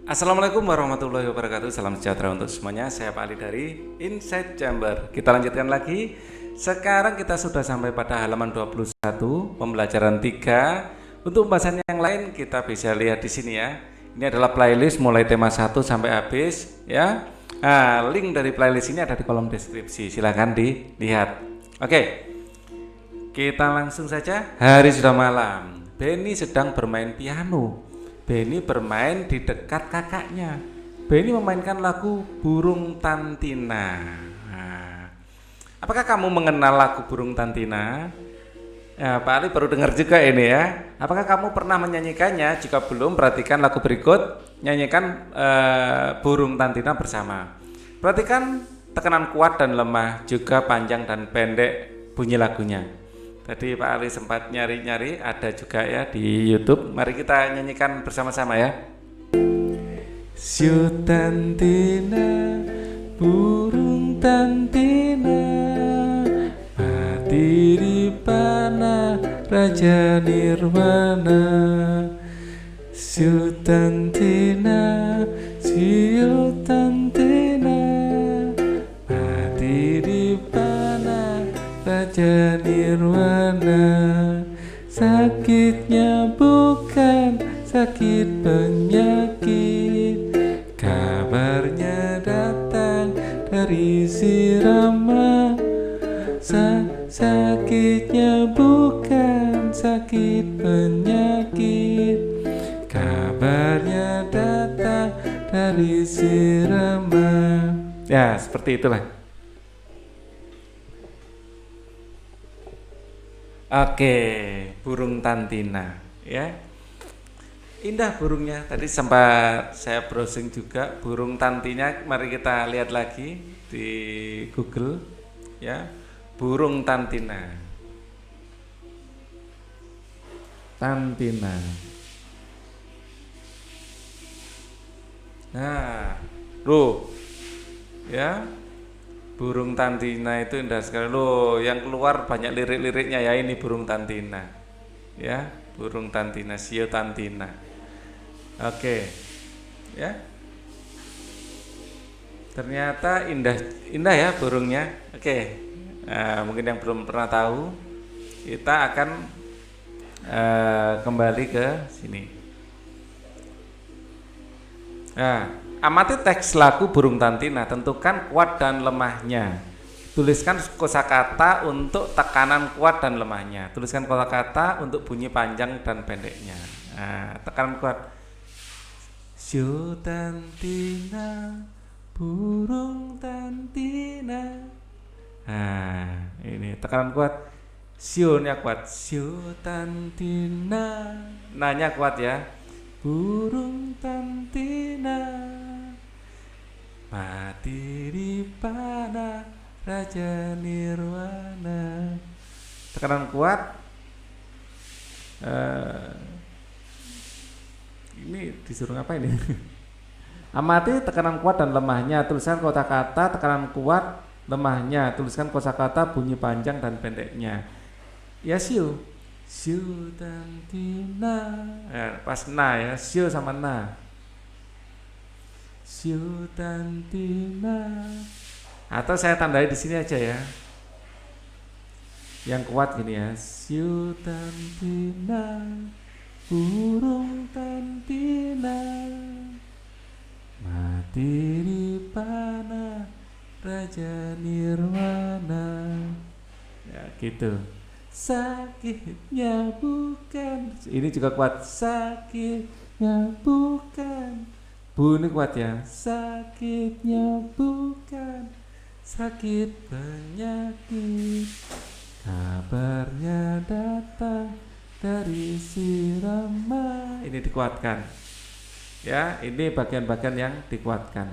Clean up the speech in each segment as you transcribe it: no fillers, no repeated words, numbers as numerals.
Assalamualaikum warahmatullahi wabarakatuh. Salam sejahtera untuk semuanya. Saya Pak Ali dari Inside Chamber. Kita lanjutkan lagi. Sekarang kita sudah sampai pada halaman 21, pembelajaran 3. Untuk pembahasan yang lain kita bisa lihat di sini ya. Ini adalah playlist mulai tema 1 sampai habis ya. Nah, link dari playlist ini ada di kolom deskripsi. Silahkan dilihat. Oke. Kita langsung saja. Hari sudah malam. Benny sedang bermain piano. Benny bermain di dekat kakaknya. Benny memainkan lagu Burung Tantina. Nah, apakah kamu mengenal lagu Burung Tantina? Ya, Pak Ali baru dengar juga ini ya. Apakah kamu pernah menyanyikannya? Jika belum, perhatikan lagu berikut. Nyanyikan Burung Tantina bersama. Perhatikan tekanan kuat dan lemah, juga panjang dan pendek bunyi lagunya. Tadi Pak Ali sempat nyari-nyari, ada juga ya di YouTube. Mari kita nyanyikan bersama-sama ya. Siu Tantina, burung Tantina, mati di panah Raja Nirwana. Siu Tantina, siu Tantina, mati di panah Raja Nirwana. Sakitnya bukan sakit penyakit, kabarnya datang dari si Rama. Sakitnya bukan sakit penyakit, kabarnya datang dari si Rama. Ya, seperti itulah. Oke, burung Tantina ya. Indah burungnya. Tadi sempat saya browsing juga burung Tantina. Mari kita lihat lagi di Google ya. Burung Tantina. Tantina. Nah, loh ya. Burung Tantina itu indah sekali loh, yang keluar banyak lirik-liriknya ya. Ini burung Tantina ya, burung Tantina, sio Tantina. Oke ya, ternyata indah ya burungnya. Oke, nah, mungkin yang belum pernah tahu, kita akan kembali ke sini. Nah, amati teks lagu Burung Tantina, tentukan kuat dan lemahnya. Tuliskan kosakata untuk tekanan kuat dan lemahnya. Tuliskan kosakata untuk bunyi panjang dan pendeknya. Nah, tekanan kuat. Siu Tantina, burung Tantina. Nah, ini tekanan kuat. Siunya kuat. Siu Tantina. Nanya kuat ya. Burung Tantina, mati di panah Raja Nirwana. Tekanan kuat. Ini disuruh ngapain ini? Amati tekanan kuat dan lemahnya. Tuliskan kosakata tekanan kuat, lemahnya. Tuliskan kosakata bunyi panjang dan pendeknya. Ya siu. Siu Tantina. Pas na ya, siu sama na. Siu Tantina. Atau saya tandai di sini aja ya. Yang kuat gini ya. Siu Tantina, burung Tantina, mati di panah Raja Nirwana. Ya gitu. Sakitnya bukan, ini juga kuat. Sakitnya bukan, bu ini kuat ya. Sakitnya bukan sakit penyakit, kabarnya datang dari si Rama. Ini dikuatkan ya. Ini bagian-bagian yang dikuatkan.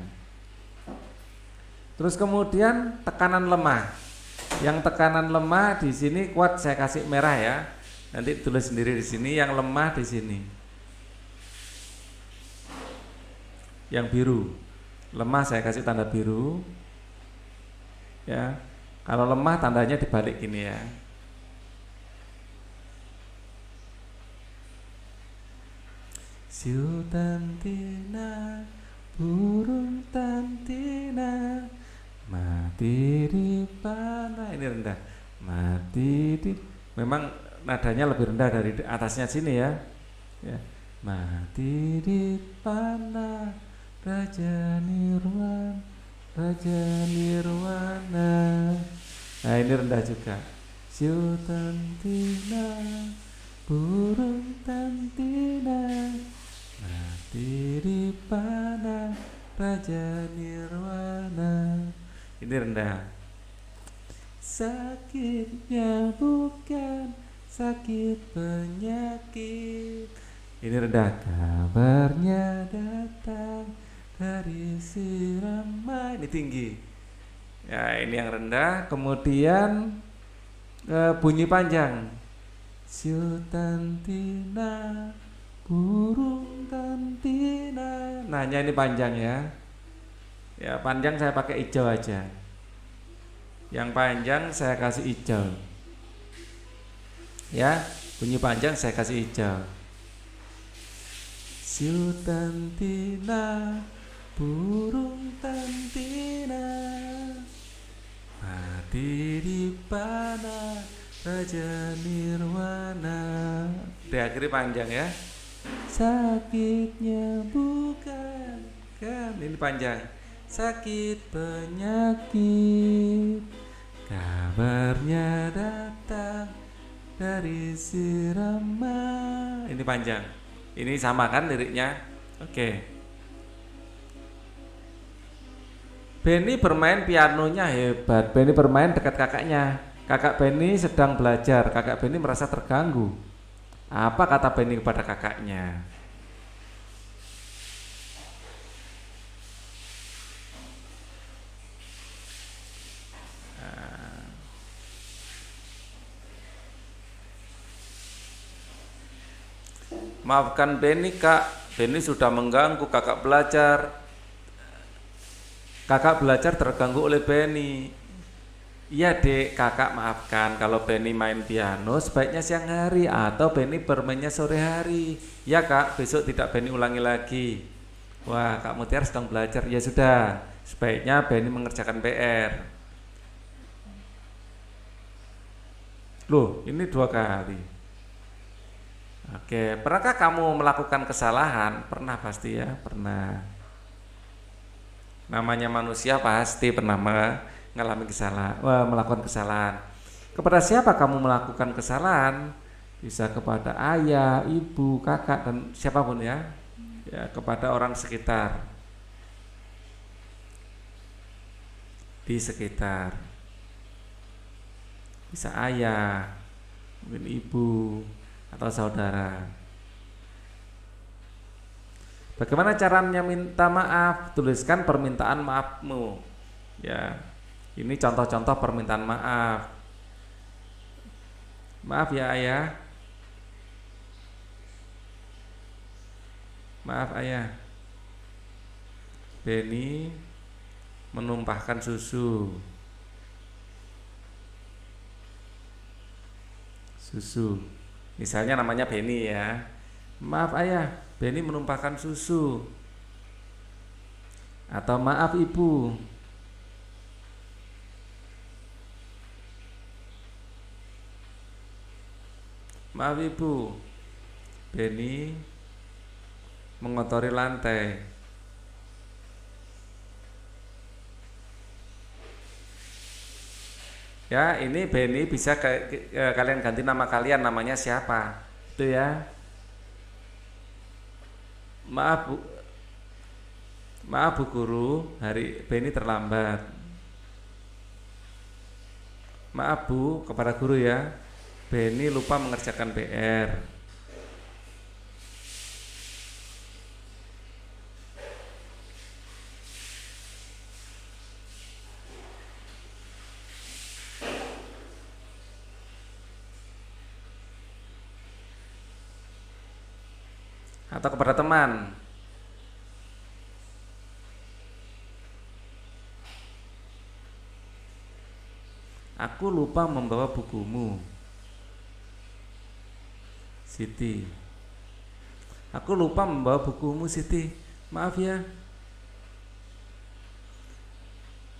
Terus kemudian tekanan lemah. Yang tekanan lemah di sini kuat saya kasih merah ya. Nanti tulis sendiri di sini. Yang lemah di sini. Yang biru. Lemah saya kasih tanda biru. Ya. Kalau lemah tandanya dibalik gini ya. Siu tantina, burung tantina, mati di panah. Ini rendah. Mati di. Memang nadanya lebih rendah dari atasnya sini ya. Ya. Mati di panah, Raja Nirwana, Raja Nirwana. Nah ini rendah juga. Siu tantina, burung tantina, mati di panah, Raja Nirwana. Ini rendah. Sakitnya bukan sakit penyakit. Ini rendah. Kabarnya datang dari si Rama. Ini tinggi. Ya ini yang rendah. Kemudian bunyi panjang. Siu tantina, burung tantina. Nanya ini panjang ya. Ya panjang saya pakai hijau aja. Yang panjang saya kasih hijau. Ya, bunyi panjang saya kasih hijau. Siu tantina, burung tantina, mati di panah, Raja Nirwana. Diakhiri panjang ya. Sakitnya bukan kan, ini panjang. Sakit penyakit, kabarnya datang dari si Rama. Ini panjang. Ini sama kan liriknya? Oke. Benny bermain pianonya hebat. Benny bermain dekat kakaknya. Kakak Benny sedang belajar. Kakak Benny merasa terganggu. Apa kata Benny kepada kakaknya? Maafkan Benny kak, Benny sudah mengganggu kakak belajar. Kakak belajar terganggu oleh Benny. Iya dek, kakak maafkan kalau Benny main piano sebaiknya siang hari atau Benny bermainnya sore hari. Ya kak, besok tidak Benny ulangi lagi. Wah, Kak Mutiara sedang belajar. Ya sudah, sebaiknya Benny mengerjakan PR. Loh, ini 2 kali. Oke, pernahkah kamu melakukan kesalahan? Pernah pasti ya, pernah. Namanya manusia pasti pernah mengalami kesalahan, melakukan kesalahan. Kepada siapa kamu melakukan kesalahan? Bisa kepada ayah, ibu, kakak, dan siapapun ya. Ya, kepada orang sekitar. Di sekitar. Bisa ayah, mungkin ibu, atau saudara. Bagaimana caranya minta maaf? Tuliskan permintaan maafmu. Ya, ini contoh-contoh permintaan maaf. Maaf ya ayah. Maaf ayah. Benny menumpahkan susu. Misalnya namanya Benny ya. Maaf ayah, Benny menumpahkan susu. Atau maaf ibu, maaf ibu, Benny mengotori lantai. Ya, ini Benny bisa kalian ganti nama kalian, namanya siapa? Itu ya. Maaf Bu, maaf Bu Guru, hari Benny terlambat. Maaf Bu, kepada guru ya. Benny lupa mengerjakan PR. Atau kepada teman. Aku lupa membawa bukumu. Siti. Aku lupa membawa bukumu Siti. Maaf ya.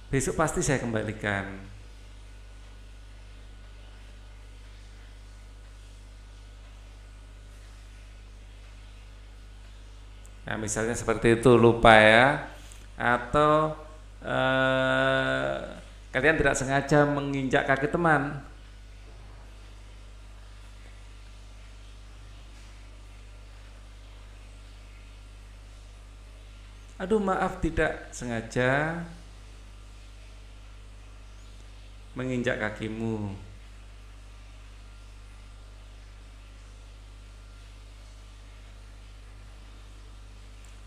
Besok pasti saya kembalikan. Nah, misalnya seperti itu, lupa ya. Atau kalian tidak sengaja menginjak kaki teman. Aduh, maaf, tidak sengaja menginjak kakimu.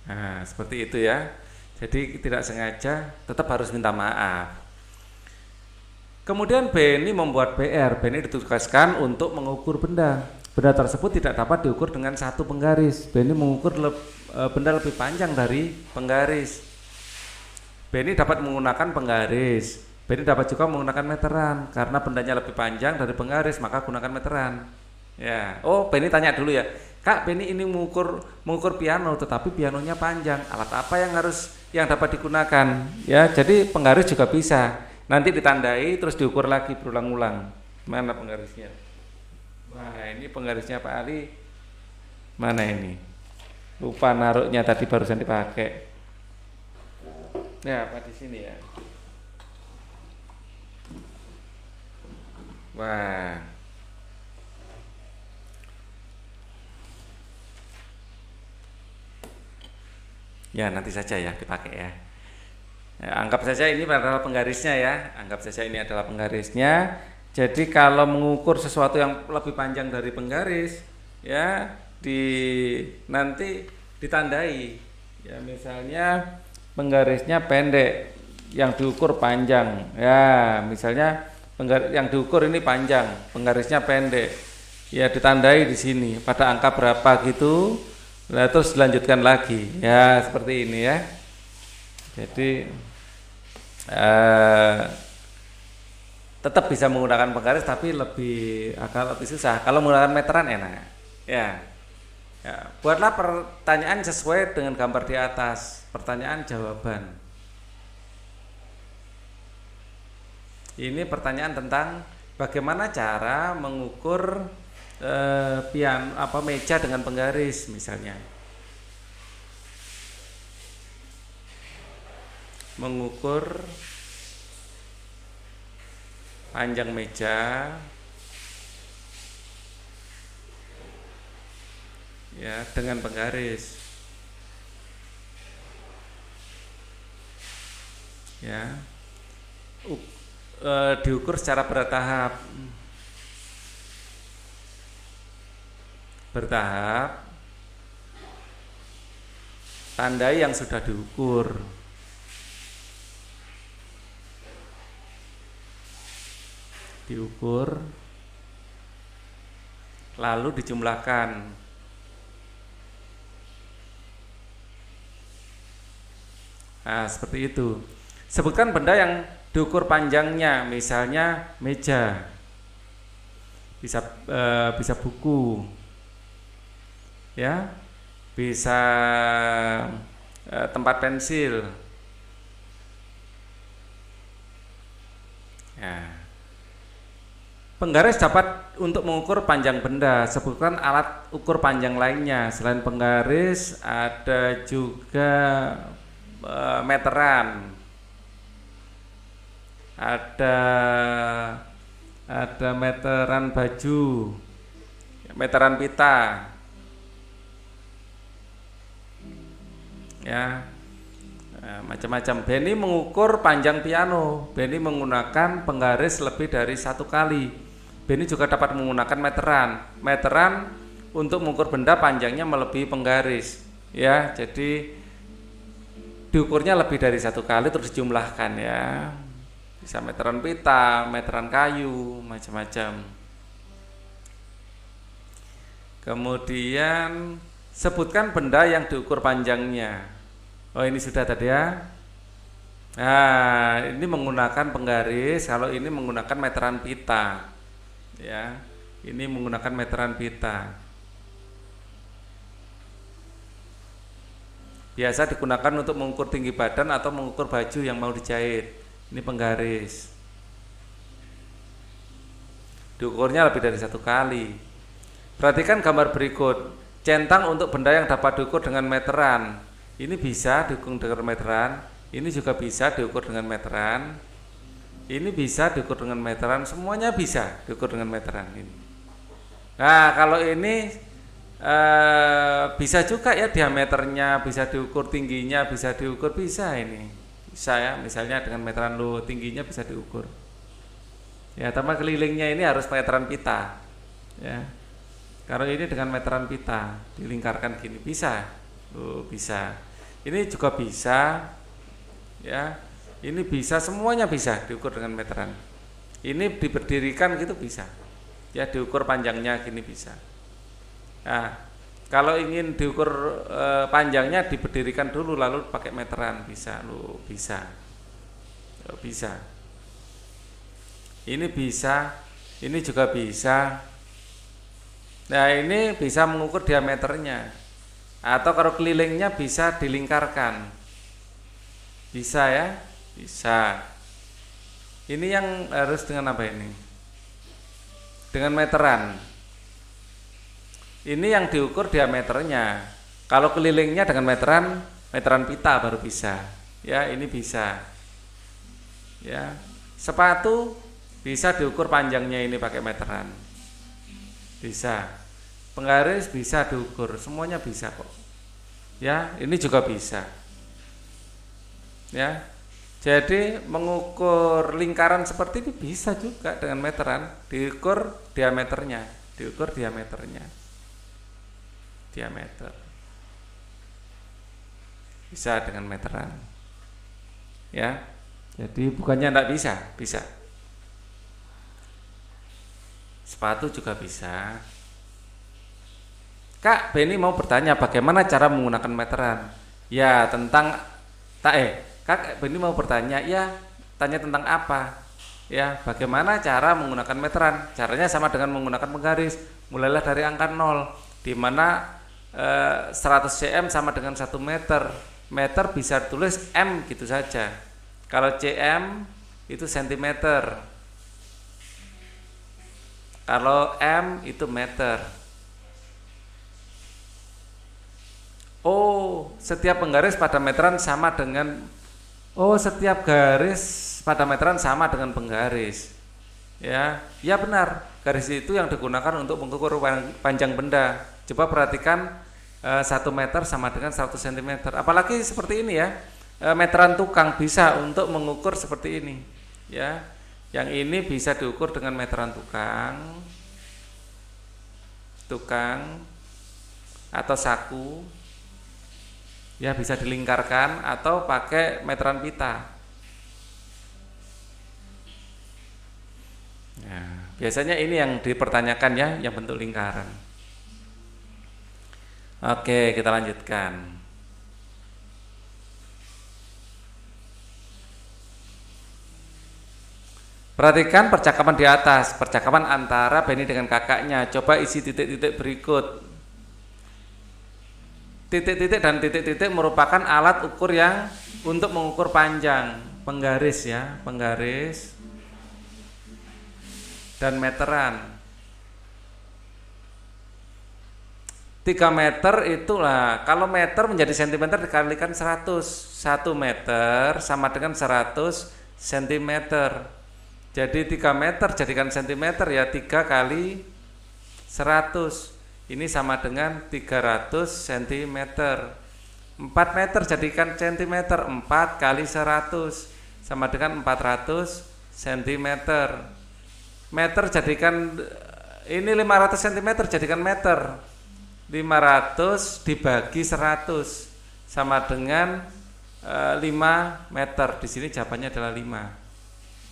Nah, seperti itu ya. Jadi tidak sengaja tetap harus minta maaf. Kemudian Benny membuat PR. Benny ditugaskan untuk mengukur benda. Benda tersebut tidak dapat diukur dengan satu penggaris. Benny mengukur benda lebih panjang dari penggaris. Benny dapat menggunakan penggaris. Benny dapat juga menggunakan meteran. Karena bendanya lebih panjang dari penggaris, maka gunakan meteran. Ya, oh Benny tanya dulu ya, Kak, Benny ini mengukur piano, tetapi pianonya panjang. Alat apa yang dapat digunakan? Ya, jadi penggaris juga bisa. Nanti ditandai terus diukur lagi berulang-ulang. Mana penggarisnya? Wah, ini penggarisnya Pak Ali. Mana ini? Lupa naruhnya tadi barusan dipakai. Ya, apa di sini ya? Wah. Ya, nanti saja ya dipakai ya. Anggap saja ini adalah penggarisnya ya. Anggap saja ini adalah penggarisnya. Jadi kalau mengukur sesuatu yang lebih panjang dari penggaris, ya nanti ditandai. Ya, misalnya penggarisnya pendek, yang diukur panjang. Ya, misalnya yang diukur ini panjang, penggarisnya pendek. Ya, ditandai di sini pada angka berapa gitu. Nah, terus dilanjutkan lagi. Ya, seperti ini ya. Jadi tetap bisa menggunakan penggaris tapi agak lebih susah. Kalau menggunakan meteran enak. Ya. Ya, buatlah pertanyaan sesuai dengan gambar di atas. Pertanyaan jawaban. Ini pertanyaan tentang bagaimana cara mengukur meja dengan penggaris misalnya. Mengukur panjang meja ya dengan penggaris. Ya. Diukur secara bertahap. Tandai yang sudah diukur. Lalu dijumlahkan. Nah, seperti itu. Sebutkan benda yang diukur panjangnya, misalnya meja, bisa buku, ya, bisa tempat pensil. Ya. Penggaris dapat untuk mengukur panjang benda. Sebutkan alat ukur panjang lainnya. Selain penggaris, ada juga meteran. Ada meteran baju, meteran pita. Ya. Macam-macam. Benny mengukur panjang piano. Benny menggunakan penggaris lebih dari satu kali. Benny juga dapat menggunakan meteran untuk mengukur benda panjangnya melebihi penggaris. Ya, jadi diukurnya lebih dari satu kali terus dijumlahkan ya. Bisa meteran pita, meteran kayu, macam-macam. Kemudian sebutkan benda yang diukur panjangnya. Oh, ini sudah tadi ya. Nah, ini menggunakan penggaris, kalau ini menggunakan meteran pita. Ya, ini menggunakan meteran pita. Biasa digunakan untuk mengukur tinggi badan atau mengukur baju yang mau dijahit. Ini penggaris. Diukurnya lebih dari 1 kali. Perhatikan gambar berikut. Centang untuk benda yang dapat diukur dengan meteran. Ini bisa diukur dengan meteran. Ini juga bisa diukur dengan meteran. Ini bisa diukur dengan meteran. Semuanya bisa diukur dengan meteran ini. Nah, kalau ini bisa juga ya diameternya, bisa diukur tingginya, bisa diukur, bisa ini. Bisa ya, misalnya dengan meteran tingginya bisa diukur. Ya, tambah kelilingnya ini harus meteran pita. Ya. Kalau ini dengan meteran pita dilingkarkan gini bisa, bisa. Ini juga bisa, ya. Ini bisa, semuanya bisa diukur dengan meteran. Ini diberdirikan gitu bisa, ya diukur panjangnya gini bisa. Nah, kalau ingin diukur panjangnya diberdirikan dulu lalu pakai meteran bisa, bisa, bisa. Ini bisa, ini juga bisa. Nah, ini bisa mengukur diameternya. Atau kalau kelilingnya bisa dilingkarkan. Bisa ya? Bisa. Ini yang harus dengan apa ini? Dengan meteran. Ini yang diukur diameternya. Kalau kelilingnya dengan meteran pita baru bisa. Ya, ini bisa. Ya. Sepatu bisa diukur panjangnya ini pakai meteran. Bisa. Penggaris bisa diukur, semuanya bisa kok. Ya, ini juga bisa. Ya. Jadi mengukur lingkaran seperti ini bisa juga dengan meteran, diukur diameternya, diameter. Bisa dengan meteran. Ya. Jadi bukannya enggak bisa, bisa. Sepatu juga bisa. Kak, Beni mau bertanya bagaimana cara menggunakan meteran. Ya, tentang Kak, Beni mau bertanya, ya, tanya tentang apa? Ya, bagaimana cara menggunakan meteran? Caranya sama dengan menggunakan penggaris. Mulailah dari angka 0, di mana 100 cm sama dengan 1 meter. Meter bisa tulis M gitu saja. Kalau cm itu sentimeter. Kalau M itu meter. Setiap penggaris pada meteran sama dengan setiap garis pada meteran sama dengan penggaris. Ya, ya benar. Garis itu yang digunakan untuk mengukur panjang benda. Coba perhatikan 1 meter sama dengan 100 cm. Apalagi seperti ini ya. Meteran tukang bisa untuk mengukur seperti ini. Ya. Yang ini bisa diukur dengan meteran tukang atau saku. Ya, bisa dilingkarkan atau pakai meteran pita. Ya, biasanya ini yang dipertanyakan ya, yang bentuk lingkaran. Oke, kita lanjutkan. Perhatikan percakapan di atas, percakapan antara Beni dengan kakaknya. Coba isi titik-titik berikut. Titik-titik dan titik-titik merupakan alat ukur yang untuk mengukur panjang. Penggaris ya, penggaris dan meteran. 3 meter itulah, kalau meter menjadi sentimeter dikalikan 100. 1 meter sama dengan 100 sentimeter. Jadi 3 meter jadikan sentimeter ya, 3 kali 100. Ini sama dengan 300 cm. 4 meter jadikan centimeter, 4 kali 100 sama dengan 400 cm. Meter jadikan ini 500 cm jadikan meter. 500 dibagi 100 sama dengan 5 meter. Di sini jawabannya adalah 5.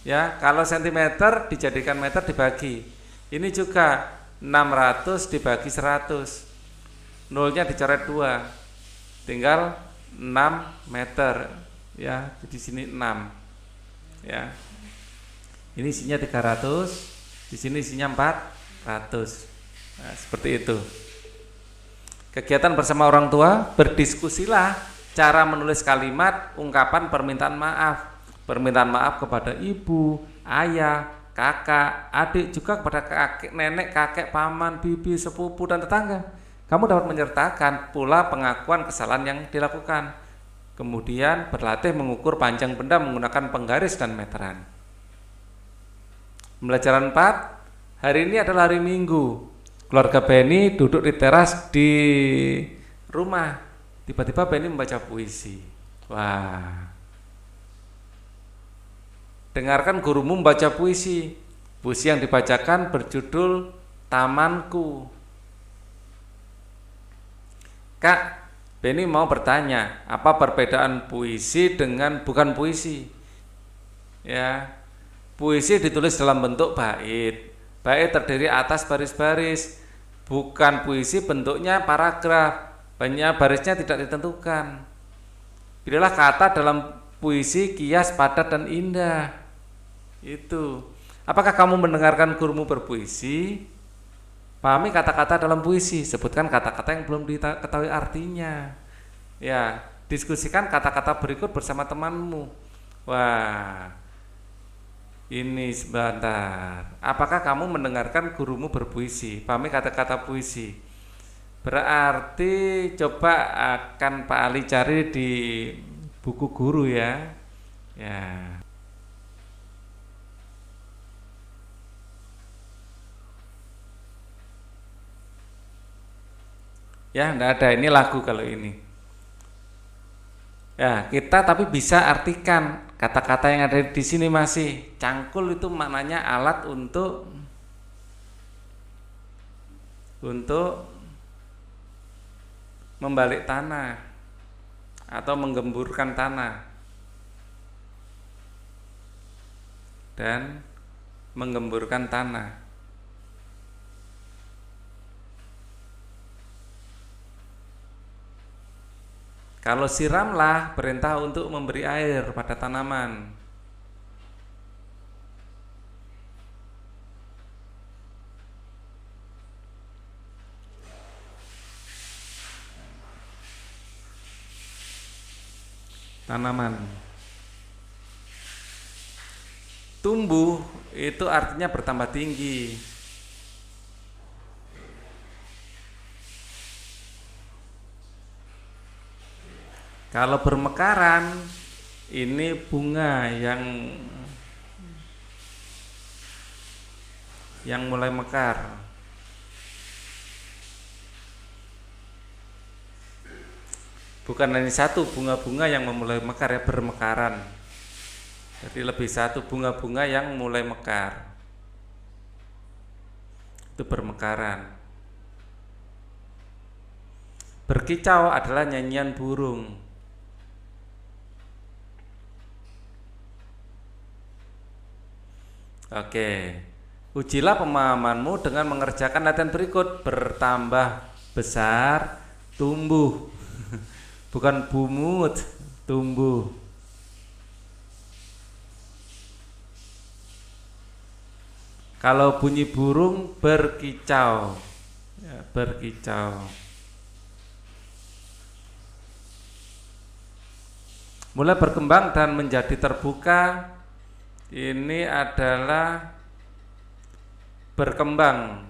Ya, kalau sentimeter dijadikan meter dibagi. Ini juga 600 dibagi 100. Nolnya dicoret 2. Tinggal 6 meter. Ya, di sini 6. Ya. Ini isinya 300, di sini isinya 400. Nah, seperti itu. Kegiatan bersama orang tua, berdiskusilah cara menulis kalimat ungkapan permintaan maaf. Permintaan maaf kepada ibu, ayah, kakak, adik, juga kepada kakek, nenek, kakek, paman, bibi, sepupu, dan tetangga. Kamu dapat menyertakan pula pengakuan kesalahan yang dilakukan. Kemudian berlatih mengukur panjang benda menggunakan penggaris dan meteran. Pembelajaran 4. Hari ini adalah hari Minggu. Keluarga Benny duduk di teras di rumah. Tiba-tiba Benny membaca puisi. Wah. Dengarkan gurumu membaca puisi. Puisi yang dibacakan berjudul Tamanku. Kak, Benny mau bertanya, apa perbedaan puisi dengan bukan puisi? Ya, puisi ditulis dalam bentuk bait. Bait terdiri atas baris-baris. Bukan puisi bentuknya paragraf. Banyak barisnya tidak ditentukan. Pilihlah kata dalam puisi kias, padat, dan indah. Itu. Apakah kamu mendengarkan gurumu berpuisi? Pahami kata-kata dalam puisi. Sebutkan kata-kata yang belum diketahui artinya. Ya, diskusikan kata-kata berikut bersama temanmu. Wah, ini sebentar. Apakah kamu mendengarkan gurumu berpuisi? Pahami kata-kata puisi. Berarti coba akan Pak Ali cari di buku guru ya. Ya. Ya, enggak ada, ini lagu kalau ini. Ya, kita tapi bisa artikan kata-kata yang ada di sini masih. Cangkul itu maknanya alat untuk membalik tanah atau menggemburkan tanah dan menggemburkan tanah. Kalau siramlah, perintah untuk memberi air pada tanaman. Tanaman. Tumbuh itu artinya bertambah tinggi. Kalau bermekaran, ini bunga yang mulai mekar. Bukan hanya satu bunga-bunga yang memulai mekar ya, bermekaran. Jadi lebih satu bunga-bunga yang mulai mekar. Itu bermekaran. Berkicau adalah nyanyian burung. Oke, ujilah pemahamanmu dengan mengerjakan latihan berikut. Bertambah besar, tumbuh. Bukan bumut, tumbuh. Kalau bunyi burung berkicau, ya, berkicau. Mulai berkembang dan menjadi terbuka. Ini adalah berkembang.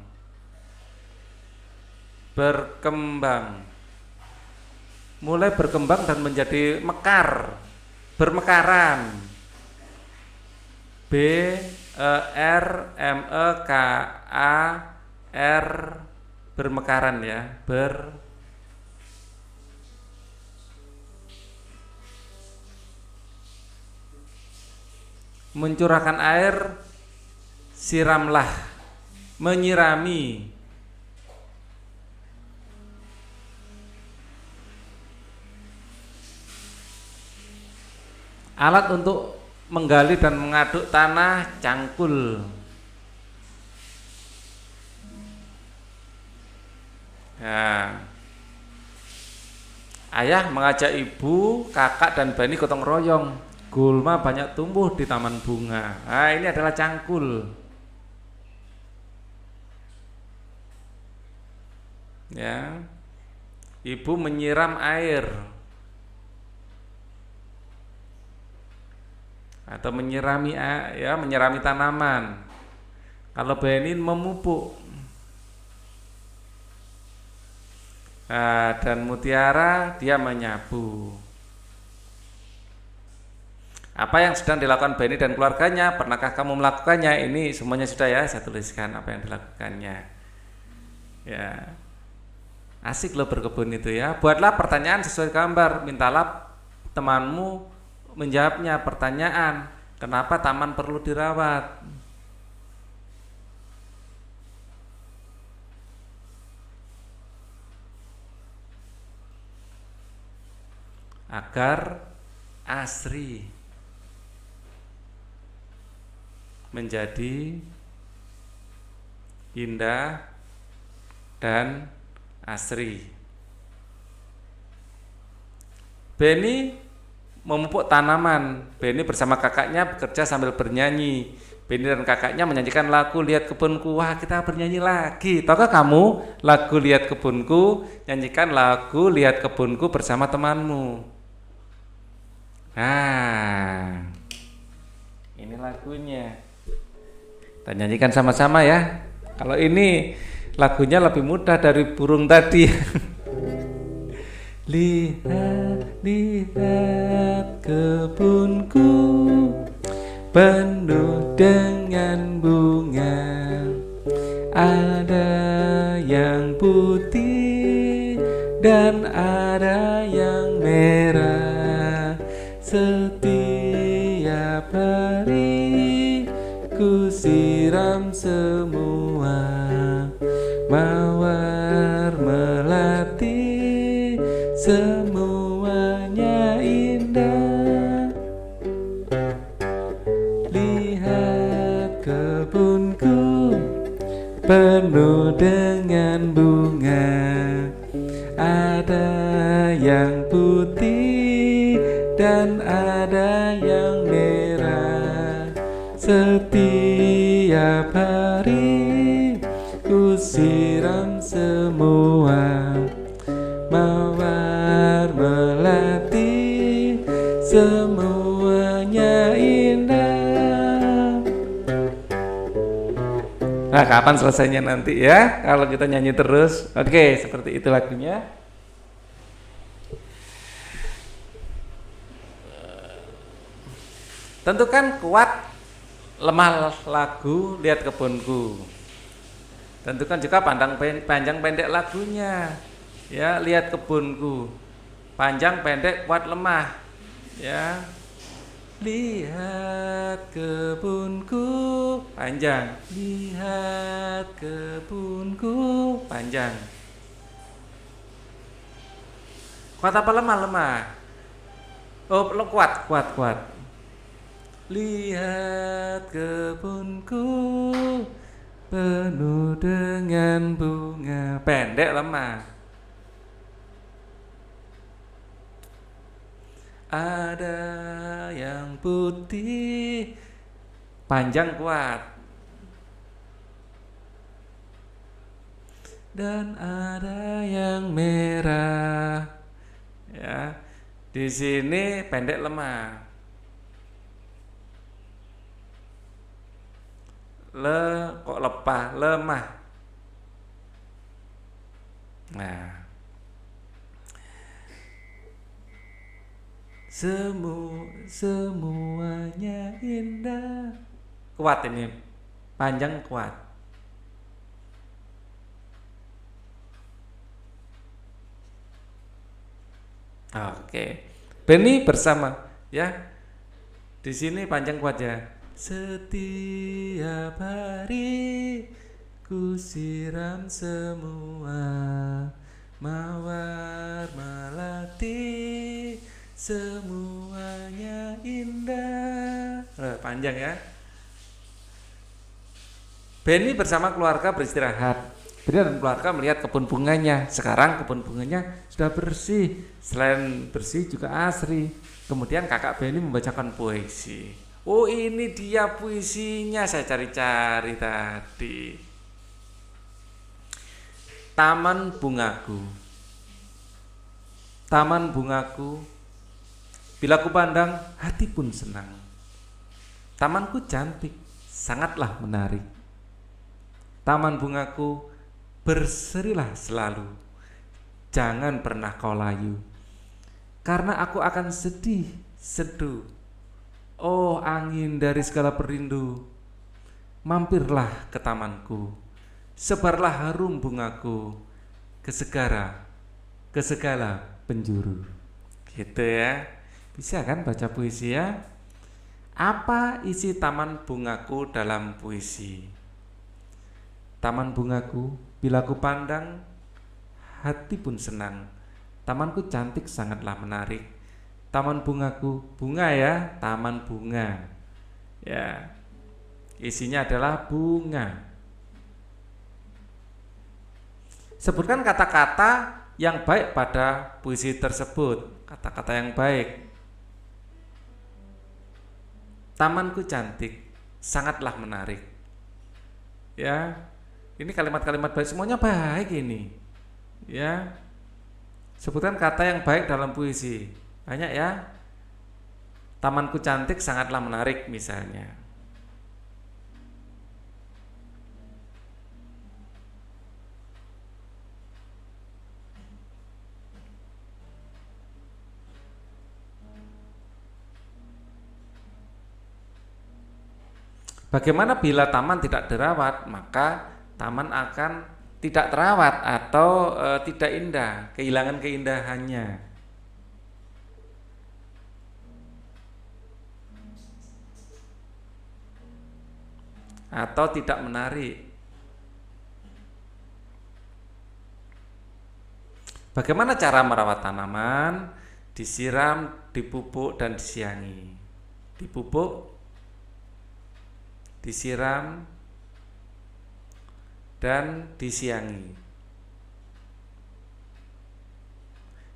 Mulai berkembang dan menjadi mekar, bermekaran. B E R M E K A R, bermekaran ya, mencurahkan air, siramlah, menyirami. Alat untuk menggali dan mengaduk tanah, cangkul. Ya. Ayah mengajak ibu, kakak, dan Benny gotong royong. Gulma banyak tumbuh di taman bunga. Nah, ini adalah cangkul. Ya. Ibu menyiram air. atau menyirami tanaman. Kalau Benin memupuk. Nah, dan Mutiara dia menyapu. Apa yang sedang dilakukan Beni dan keluarganya? Pernahkah kamu melakukannya? Ini semuanya sudah ya, saya tuliskan apa yang dilakukannya. Ya, asik loh berkebun itu ya. Buatlah pertanyaan sesuai gambar. Mintalah temanmu menjawabnya pertanyaan. Kenapa taman perlu dirawat? Agar asri menjadi indah dan asri. Beni memupuk tanaman. Beni bersama kakaknya bekerja sambil bernyanyi. Beni dan kakaknya menyanyikan lagu Lihat Kebunku. Wah, kita bernyanyi lagi. Tahukah kamu lagu Lihat Kebunku? Nyanyikan lagu Lihat Kebunku bersama temanmu. Nah, ini lagunya. Kita nyanyikan sama-sama ya. Kalau ini lagunya lebih mudah dari burung tadi. Lihat, lihat kebunku penuh dengan bunga. Ada yang putih dan ada yang merah. Setiap hari ku siram semua, mawar melati, semuanya indah. Lihat kebunku penuh dengan bunga. Ada yang putih dan ada yang merah. Setiap hari ku siram semua, mawar melati, semuanya indah. Nah, kapan selesainya nanti ya? Kalau kita nyanyi terus. Oke, seperti itu lagunya. Tentukan kuat lemah lagu Lihat Kebunku. Tentukan juga panjang pendek lagunya. Ya, Lihat Kebunku. Panjang pendek kuat lemah. Ya. Lihat kebunku panjang. Lihat kebunku panjang. Kuat apa lemah? Oh, kuat. Lihat kebunku penuh dengan bunga. Pendek lemah. Ada yang putih, panjang kuat. Dan ada yang merah. Ya. Di sini pendek lemah. Kok lemah. Nah, semuanya indah. Kuat ini, panjang kuat. Oke, Beni bersama ya. Di sini panjang kuat ya. Setiap hari ku siram semua, mawar melati, semuanya indah. Panjang ya. Beni bersama keluarga beristirahat. Beni dan keluarga melihat kebun bunganya. Sekarang kebun bunganya sudah bersih. Selain bersih juga asri. Kemudian kakak Beni membacakan puisi. Oh, ini dia puisinya, saya cari-cari tadi. Taman bungaku. Taman bungaku, bila ku pandang hati pun senang. Tamanku cantik, sangatlah menarik. Taman bungaku, berserilah selalu. Jangan pernah kau layu, karena aku akan sedih, seduh. Oh angin dari segala perindu, mampirlah ke tamanku. Sebarlah harum bungaku ke segala penjuru. Gitu ya. Bisa kan baca puisi ya? Apa isi taman bungaku dalam puisi? Taman bungaku, bila ku pandang, hati pun senang. Tamanku cantik sangatlah menarik. Taman bungaku, bunga ya, taman bunga. Ya, isinya adalah bunga. Sebutkan kata-kata yang baik pada puisi tersebut. Kata-kata yang baik. Tamanku cantik, sangatlah menarik. Ya, ini kalimat-kalimat baik, semuanya baik ini. Ya, sebutkan kata yang baik dalam puisi. Banyak ya. Tamanku cantik, sangatlah menarik misalnya. Bagaimana bila taman tidak dirawat? Maka taman akan tidak terawat atau tidak indah, kehilangan keindahannya. Atau tidak menarik. Bagaimana cara merawat tanaman? Disiram, dipupuk, dan disiangi. Dipupuk, disiram, dan disiangi.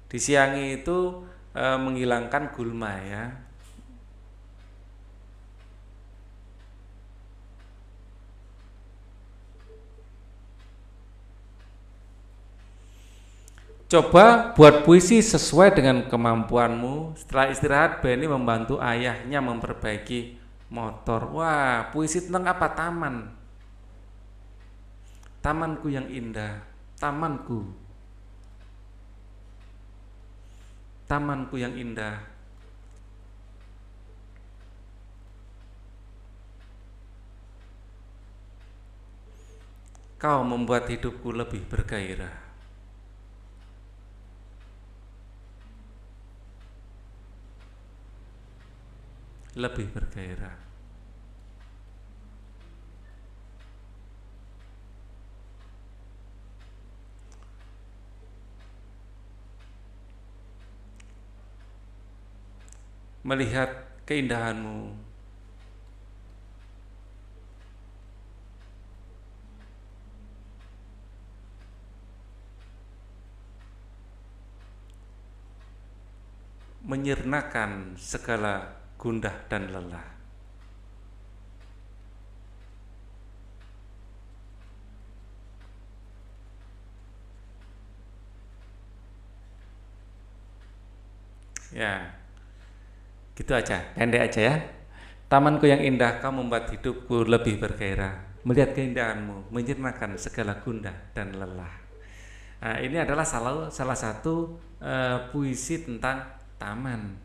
Disiangi itu menghilangkan gulma ya. Coba buat puisi sesuai dengan kemampuanmu. Setelah istirahat, Benny membantu ayahnya memperbaiki motor. Wah, puisi tentang apa? Taman. Tamanku yang indah, tamanku. Tamanku yang indah. Kau membuat hidupku lebih bergairah. Lebih bergairah. Melihat keindahanmu, menyirnakan segala gundah dan lelah. Ya, gitu aja, pendek aja ya. Tamanku yang indah, kau membuat hidupku lebih bergairah. Melihat keindahanmu, menyirnakan segala gundah dan lelah. Nah, ini adalah salah satu puisi tentang taman.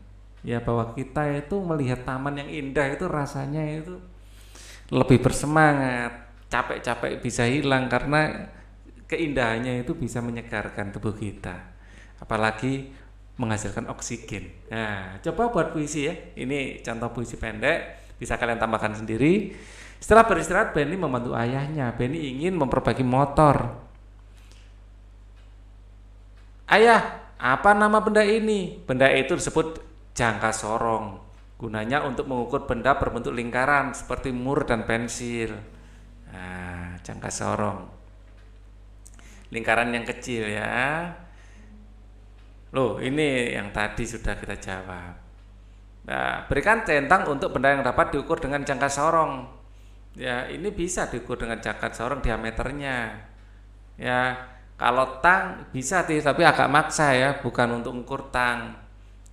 Ya, bahwa kita itu melihat taman yang indah itu rasanya itu lebih bersemangat, capek-capek bisa hilang karena keindahannya itu bisa menyegarkan tubuh kita, apalagi menghasilkan oksigen. Nah, coba buat puisi ya. Ini contoh puisi pendek, bisa kalian tambahkan sendiri. Setelah beristirahat, Benny membantu ayahnya. Benny ingin memperbaiki motor. Ayah, apa nama benda ini? Benda itu disebut jangka sorong. Gunanya untuk mengukur benda berbentuk lingkaran seperti mur dan pensil. Nah, jangka sorong. Lingkaran yang kecil ya. Loh, ini yang tadi sudah kita jawab. Nah, berikan centang untuk benda yang dapat diukur dengan jangka sorong. Ya, ini bisa diukur dengan jangka sorong diameternya. Ya, kalau tang bisa tapi agak maksa ya, bukan untuk mengukur tang.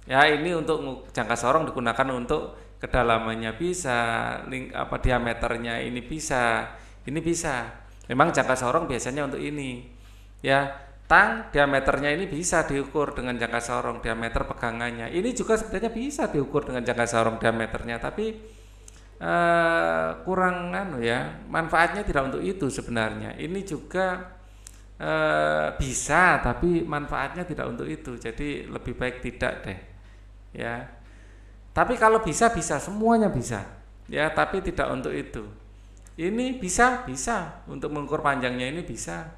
Ya, ini untuk jangka sorong digunakan untuk kedalamannya bisa, diameternya ini bisa. Memang jangka sorong biasanya untuk ini. Ya, tang diameternya ini bisa diukur dengan jangka sorong, diameter pegangannya. Ini juga sebenarnya bisa diukur dengan jangka sorong diameternya, tapi kurang manfaatnya tidak untuk itu sebenarnya. Ini juga bisa, tapi manfaatnya tidak untuk itu. Jadi lebih baik tidak deh. Ya. Tapi kalau bisa semuanya bisa. Ya, tapi tidak untuk itu. Ini bisa untuk mengukur panjangnya ini bisa.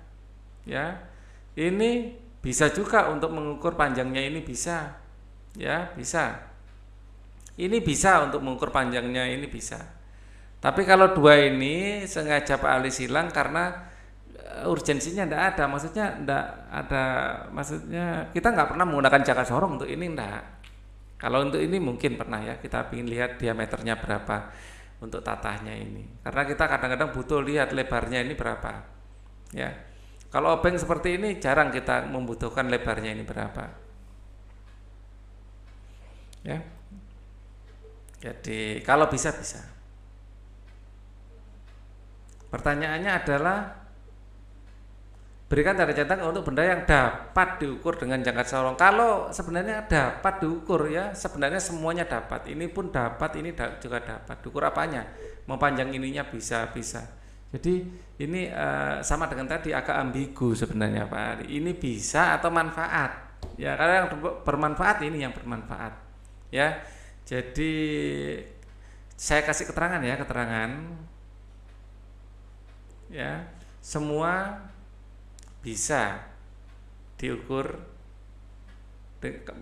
Ya. Ini bisa juga untuk mengukur panjangnya ini bisa. Ya, bisa. Ini bisa untuk mengukur panjangnya ini bisa. Tapi kalau dua ini sengaja Pak Ali silang karena urgensinya tidak ada. Maksudnya kita nggak pernah menggunakan jangka sorong untuk ini, enggak. Kalau untuk ini mungkin pernah ya, kita ingin lihat diameternya berapa untuk tatahnya ini. Karena kita kadang-kadang butuh lihat lebarnya ini berapa. Ya. Kalau obeng seperti ini jarang kita membutuhkan lebarnya ini berapa. Ya. Jadi kalau bisa. Pertanyaannya adalah berikan tanda cetak untuk benda yang dapat diukur dengan jangka sorong. Kalau sebenarnya dapat diukur ya, sebenarnya semuanya dapat. Ini pun dapat, ini juga dapat. Diukur apanya? Mau panjang ininya bisa. Jadi ini sama dengan tadi agak ambigu sebenarnya Pak. Ini bisa atau manfaat. Ya, kalau yang bermanfaat ini yang bermanfaat. Ya. Jadi saya kasih keterangan. Ya. Semua bisa diukur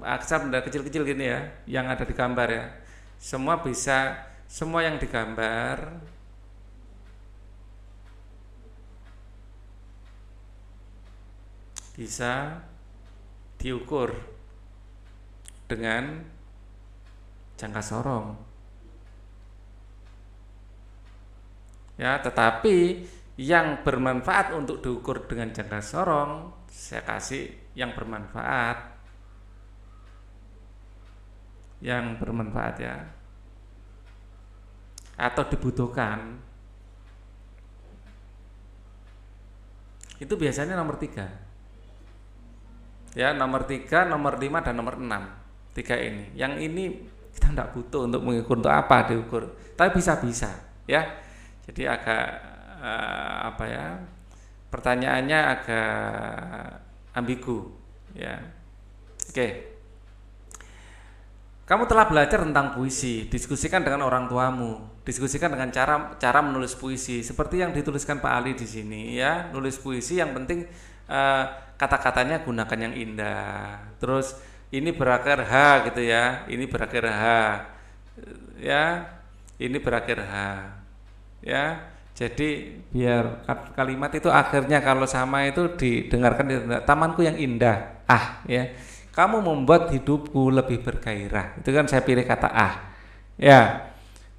aksar benda kecil-kecil gini ya, yang ada di gambar ya. Semua bisa, semua yang digambar bisa diukur dengan jangka sorong. Ya, tetapi yang bermanfaat untuk diukur dengan jangka sorong saya kasih yang bermanfaat ya, atau dibutuhkan itu biasanya nomor 3 ya, nomor 3, nomor 5 dan nomor 6. 3 ini, yang ini kita tidak butuh untuk mengukur, untuk apa diukur, tapi bisa ya. Jadi agak pertanyaannya agak ambigu ya. Oke. Kamu telah belajar tentang puisi, diskusikan dengan orang tuamu, diskusikan dengan cara menulis puisi seperti yang dituliskan Pak Ali di sini ya. Nulis puisi yang penting kata-katanya gunakan yang indah. Terus ini berakhir H gitu ya. Ini berakhir H. Ya. Ini berakhir H. Ya. Jadi biar kalimat itu akhirnya kalau sama itu didengarkan di tamanku yang indah. Ya. Kamu membuat hidupku lebih bergairah. Itu kan saya pilih kata Ya.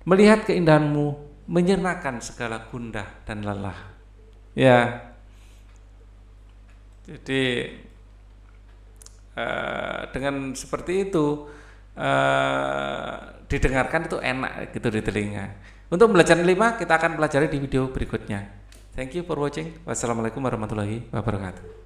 Melihat keindahanmu menyernakan segala gundah dan lelah. Ya. Jadi dengan seperti itu didengarkan itu enak gitu di telinga. Untuk pembelajaran 5 kita akan pelajari di video berikutnya. Thank you for watching. Wassalamualaikum warahmatullahi wabarakatuh.